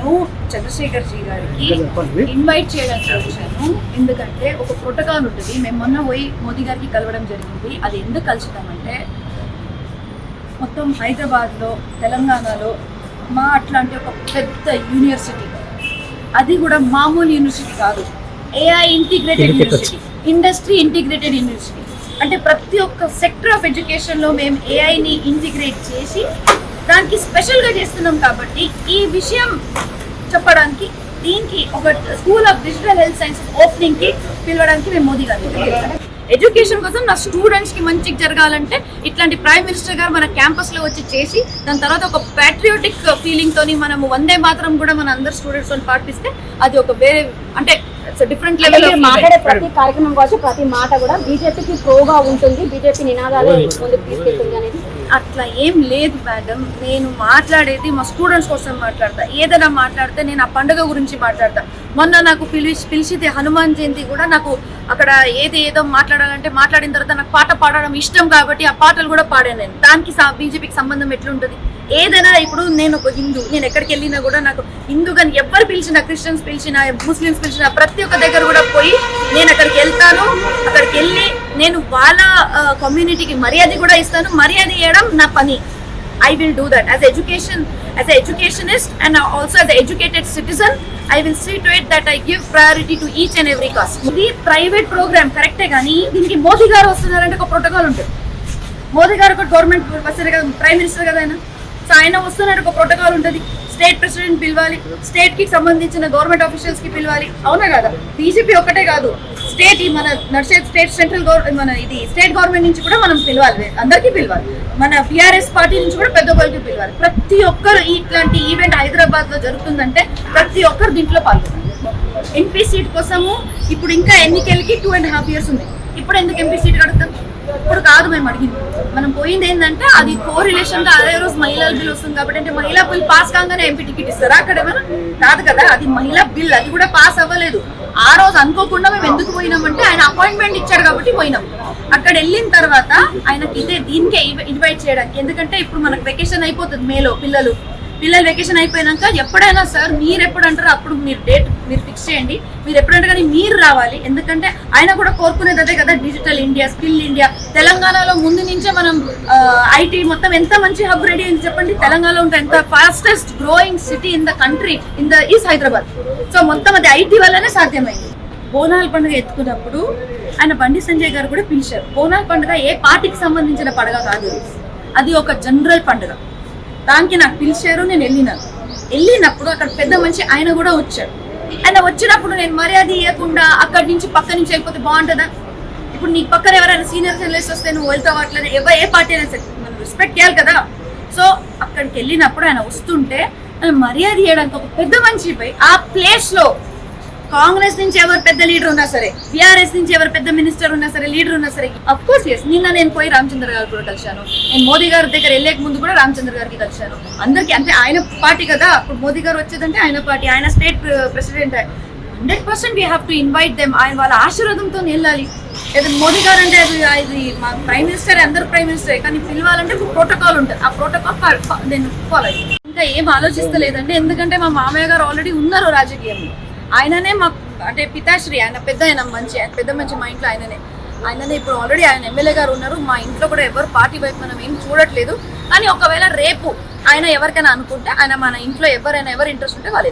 నేను చంద్రశేఖర్ జీ గారికి ఇన్వైట్ చేయడానికి వచ్చాను. ఎందుకంటే ఒక ప్రోటోకాల్ ఉంటుంది. మేము మొన్న పోయి మోదీ గారికి కలవడం జరిగింది. అది ఎందుకు కలిసినామంటే మొత్తం హైదరాబాద్లో తెలంగాణలో మా అట్లాంటి ఒక పెద్ద యూనివర్సిటీ, అది కూడా మామూలు యూనివర్సిటీ కాదు, AI integrated university, industry integrated university. అంటే ప్రతి ఒక్క సెక్టర్ ఆఫ్ ఎడ్యుకేషన్లో మేము ఏఐని ఇంటిగ్రేట్ చేసి దానికి స్పెషల్గా చేస్తున్నాం. కాబట్టి ఈ విషయం చెప్పడానికి దీనికి ఒక school of digital health science ఓపెనింగ్కి పిలవడానికి మేము మోదీ గారిని ఎడ్యుకేషన్ కోసం నా స్టూడెంట్స్కి మంచిగా జరగాలంటే ఇట్లాంటి ప్రైమ్ మినిస్టర్ గారు మన క్యాంపస్లో వచ్చి చేసి దాని తర్వాత ఒక ప్యాట్రియోటిక్ ఫీలింగ్తోని మనము వందే మాత్రం కూడా మన అందరు స్టూడెంట్స్తో పాటిస్తే అది ఒక వేరే అంటే డిఫరెంట్ లెవెల్. మాట్లాడే ప్రతి కార్యక్రమం కోసం ప్రతి మాట కూడా బీజేపీకి ప్రోగా ఉంటుంది, బీజేపీ నినాదాలే ముందుకు తీసుకెళ్తుంది అనేది అట్లా ఏం లేదు మేడం. నేను మాట్లాడేది మా స్టూడెంట్స్ కోసం మాట్లాడతా. ఏదైనా మాట్లాడితే నేను ఆ పండుగ గురించి మాట్లాడతా. మొన్న నాకు పిలిచితే హనుమాన్ జయంతి కూడా నాకు అక్కడ ఏదో మాట్లాడాలంటే మాట్లాడిన తర్వాత నాకు పాట పాడడం ఇష్టం కాబట్టి ఆ పాటలు కూడా పాడాను నేను. దానికి బీజేపీకి సంబంధం ఎట్లుంటుంది? ఏదైనా ఇప్పుడు నేను ఒక హిందూ, నేను ఎక్కడికి వెళ్ళినా కూడా నాకు హిందూ కానీ ఎవరు పిలిచినా, క్రిస్టియన్స్ పిలిచినా, ముస్లిమ్స్ పిలిచినా ప్రతి ఒక్క దగ్గర కూడా పోయి నేను అక్కడికి వెళ్తాను. అక్కడికి వెళ్ళి నేను వాళ్ళ కమ్యూనిటీకి మర్యాద కూడా ఇస్తాను. మర్యాద ఇవ్వడం నా పని. I will do that as an educationist and also as an educated citizen. I will see to it that I give priority to each and every cause. ఇది ప్రైవేట్ ప్రోగ్రామ్ కరెక్టే, కానీ దీనికి మోదీ గారు వస్తున్నారంటే ఒక ప్రోటోకాల్ ఉంటుంది. మోదీ గారు ఒక గవర్నమెంట్ వస్తారు కదా, ప్రైమ్ మినిస్టర్ కదా ఆయన. సో ఆయన వస్తున్నారు, ఒక ప్రోటోకాల్ ఉంటుంది. స్టేట్ ప్రెసిడెంట్ పిలవాలి, స్టేట్ కి సంబంధించిన గవర్నమెంట్ ఆఫీషియల్స్ కి పిలవాలి, అవునా కదా? బీజేపీ ఒకటే కాదు, స్టేట్ మన నడిచే స్టేట్ సెంట్రల్ మన ఇది స్టేట్ గవర్నమెంట్ నుంచి కూడా మనం పిలవాలి, అందరికీ పిలవాలి. మన బీఆర్ఎస్ పార్టీ నుంచి కూడా పెద్ద వాళ్ళకి పిలవాలి. ప్రతి ఒక్కరు ఇట్లాంటి ఈవెంట్ హైదరాబాద్ లో జరుగుతుందంటే ప్రతి ఒక్కరు దీంట్లో పాల్గొనాలి. ఎంపీ సీట్ కోసము ఇప్పుడు ఇంకా ఎన్నికలకి 2.5 years ఉంది. ఇప్పుడు ఎందుకు ఎంపీ సీట్ అడుగుతాం? ఇప్పుడు కాదు మేము అడిగింది. మనం పోయింది ఏంటంటే అది కోరిలేషన్ గా అదే రోజు మహిళా బిల్ వస్తుంది కాబట్టి, అంటే మహిళా బిల్ పాస్ కాగానే ఎంపీ టికెట్ ఇస్తారా? అక్కడ ఏమైనా కాదు కదా, అది మహిళా బిల్, అది కూడా పాస్ అవ్వలేదు. ఆ రోజు అనుకోకుండా మేము ఎందుకు పోయినామంటే ఆయన అపాయింట్మెంట్ ఇచ్చాడు కాబట్టి పోయినాం. అక్కడ వెళ్ళిన తర్వాత ఆయనకి దీనికే ఇన్వైట్ చేయడానికి. ఎందుకంటే ఇప్పుడు మనకు వెకేషన్ అయిపోతుంది మేలో, పిల్లలు వెకేషన్ అయిపోయినాక ఎప్పుడైనా సార్ మీరు ఎప్పుడు అంటారో అప్పుడు మీరు డేట్ మీరు ఫిక్స్ చేయండి, మీరు ఎప్పుడంటే కానీ మీరు రావాలి. ఎందుకంటే ఆయన కూడా కోరుకునేది అదే కదా, డిజిటల్ ఇండియా, స్కిల్ ఇండియా. తెలంగాణలో ముందు నుంచే మనం ఐటీ మొత్తం ఎంత మంచి హబ్ రెడీ అయింది చెప్పండి. తెలంగాణలో ఉంటే ఎంత fastest growing city in the country is Hyderabad. So మొత్తం అది ఐటీ వల్లనే సాధ్యమైంది. బోనాల పండుగ ఎత్తుకున్నప్పుడు ఆయన బండి సంజయ్ గారు కూడా పిలిచారు. బోనాల పండుగ ఏ పార్టీకి సంబంధించిన పండుగ కాదు, అది ఒక జనరల్ పండుగ. దానికి నాకు పిలిచారు, నేను వెళ్ళినప్పుడు అక్కడ పెద్ద మనిషి ఆయన కూడా వచ్చాడు. ఆయన వచ్చినప్పుడు నేను మర్యాద ఇవ్వకుండా అక్కడి నుంచి పక్క నుంచి వెళ్ళిపోతే బాగుంటుందా? ఇప్పుడు నీకు పక్కన ఎవరైనా సీనియర్ జర్నలిస్ట్ వస్తే నువ్వు వెళ్తావు, అట్లా ఏ పార్టీ అయినా సరే మనం రెస్పెక్ట్ చేయాలి కదా. సో అక్కడికి వెళ్ళినప్పుడు ఆయన వస్తుంటే ఆయన మర్యాద ఇవ్వడానికి ఒక పెద్ద మనిషిపై ఆ ప్లేస్లో కాంగ్రెస్ నుంచి ఎవరు పెద్ద లీడర్ ఉన్నా సరే, బీఆర్ఎస్ నుంచి ఎవరు పెద్ద మినిస్టర్ ఉన్నా సరే, లీడర్ ఉన్నా సరే, అఫ్ కోర్స్ ఎస్. నిన్న నేను పోయి రామచంద్ర గారు కూడా కలిశాను. నేను మోదీ గారి దగ్గర వెళ్ళే ముందు కూడా రామచంద్ర గారికి కలిశాను. అందరికీ అంటే ఆయన పార్టీ కదా, అప్పుడు మోదీ గారు వచ్చేదంటే ఆయన పార్టీ, ఆయన state president. 100% we have to invite them. ఆయన వాళ్ళ ఆశీర్వాదంతో వెళ్ళాలి. ఏదైనా మోదీ గారు అంటే అది మా ప్రైమ్ మినిస్టర్, అందరు ప్రైమ్ మినిస్టరే, కానీ పిలవాలంటే ఒక ప్రోటోకాల్ ఉంటుంది. ఆ ప్రోటోకాల్ నేను ఫాలో అయ్యి ఇంకా ఏం ఆలోచిస్తలేదండి. ఎందుకంటే మా మామయ్య గారు ఆల్రెడీ ఉన్నారు రాజకీయంలో. ఆయననే మా అంటే పితాశ్రీ, ఆయన పెద్ద మంచి మా ఇంట్లో ఆయననే ఇప్పుడు ఆల్రెడీ ఆయన ఎమ్మెల్యే గారు ఉన్నారు. మా ఇంట్లో కూడా ఎవరు పార్టీ వైపు మనం ఏం చూడట్లేదు. కానీ ఒకవేళ రేపు ఆయన ఎవరికైనా అనుకుంటే ఆయన మన ఇంట్లో ఎవరు ఇంట్రెస్ట్ ఉంటే వాళ్ళు